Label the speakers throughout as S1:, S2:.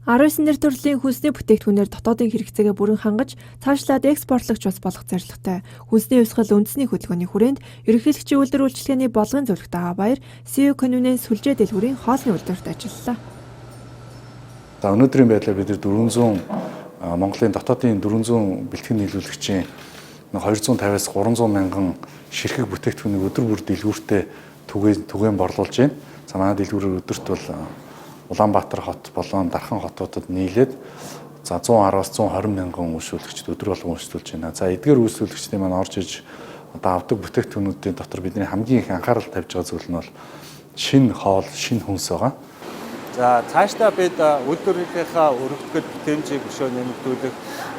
S1: 19 нэр төрлийн хүнсний бүтээгдэхүүнээр дотоодын хэрэгцээгээ бүрэн хангаж цаашлаад экспортлогч бас болох зорилготой. Хүнсний хувьсгал үндэсний хөдөлгөөний хүрээнд ерөнхийлөгчийн үйлдвэр үйлчилгээний бодлогын зөвлөгт Баяр CEO Конюнен сүлжээ дэлгүүрийн хоолны үйлдвэрт ажиллалаа.
S2: За өнөөдрийн байдлаар бид 400 Монголын дотоодын 400 бэлтгэн нийлүүлэгчийн 250-аас 300 мянган ширхэг бүтээгдэхүүнийг өдөр бүр дэлгүүртээ түгээн борлуулж байна. За манай дэлгүүрээр өдөрт бол Улаанбаатар хот болон Дархан хотуудад нийлээд за 110-аас 120 мянган үйлчлүүлэгчд өдөр болгон үйлчлүүлж байна. За эдгээр үйлчлүүлэгчдийн маань орж иж одоо авдаг бүтээгдэхүүнүүдийн дотор бидний хамгийн их анхаарал тавьж байгаа зүйл нь бол шинэ хоол, шинэ хүнс байгаа.
S3: За цаашдаа бид үйлдвэрлэлийнхаа өргөдгөл бүтээмжийг өшөө нэмэгдүүлэх,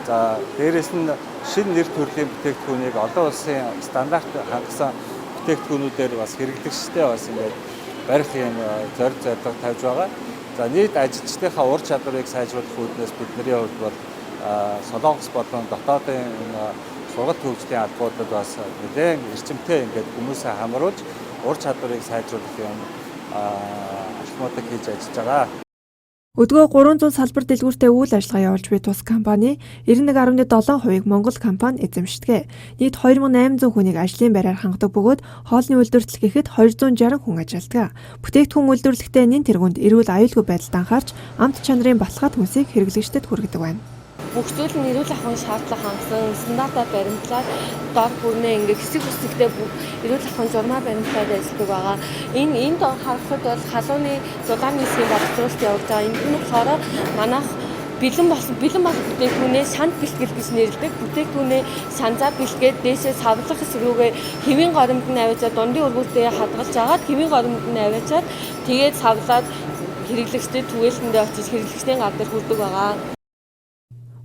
S3: за дээрэс нь шинэ нэр төрлийн бүтээгдэхүүнийг олон улсын стандарт хангасан бүтээгдэхүүнүүдээр бас хэрэглэгчтэй бас ингээд барих юм зорилго тавьж байгаа. За нийт ажилчдынхаа ур чадварыг сайжруулах үүднээс бидний хувьд бол Солонгос болон дотоодын сургалт хөгжлийн албуудад бас нэлээд эрчимтэй ингээд хүмүүсээ хамруулж ур чадварыг сайжруулах юм алхмуудыг хийж ажиллаж байгаа.
S1: Өдгөө 300 салбар дэлгүүртээ үйл ажиллагаа явуулж буй тус компани 91.7% Монгол компани эзэмшдэг. Нийт 2800 хүнийг ажлын байраар хангадаг бөгөөд хоолны үйлдвэрлэл гэхэд 260 хүн ажилладаг. Бүтээгдэхүүн үйлдвэрлэхдээ нэн тэргуунд эрүүл аюулгүй байдалд анхаарч амт чанарын баталгаат хүнсийг хэрэглэгчдэд хүргэдэг байна.
S4: Бүх зүйл нь эрүүл ахуйн шаардлага хангасан стандартаар баримтлаад дор бүрнээ ингээ хэсэг хэсэгтээ эрүүл ахуйн журмаа баримтлаад ажилладаг байгаа. Энд харахад бол халууны дулааны хэсгийн боловсруулалт явуулж байгаа. Энд нь болохоор манайх бэлэн болсон бүтээгдэхүүнээ шанд бэлтгэл гэж нэрлэдэг. Бүтээгдэхүүнээ шанзаа бэлтгээд дээшээ савлах хэсэг рүүгээ хэвийн горимд нь аваачаад дундын өргөлтөө хадгалж агаад хэвийн горимд нь аваачаад тэгээд савлаад хэрэглэгчдэд түгээлтэндээ очиж хэрэглэгчдийн гар дээр хүрдэг байгаа.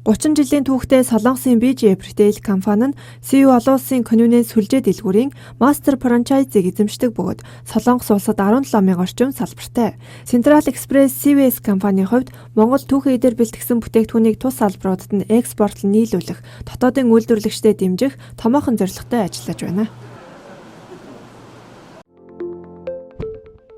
S1: 30 жилийн түүхтэй Солонгосын BJ Retail компани нь CEO олон улсын Конюнен сүлжээ дэлгүүрийн мастер франчайзыг эзэмшдэг бөгөөд Солонгос улсад 17 мянган орчим салбартай. Central Express CVS компанийн хувьд Монгол түүхэн эдэр бэлтгэсэн бүтээгдэхүүнийг тус салбаруудад нь экспортлон нийлүүлэх, дотоодын үйлдвэрлэгчдэд дэмжих томоохон зорилготой ажиллаж байна.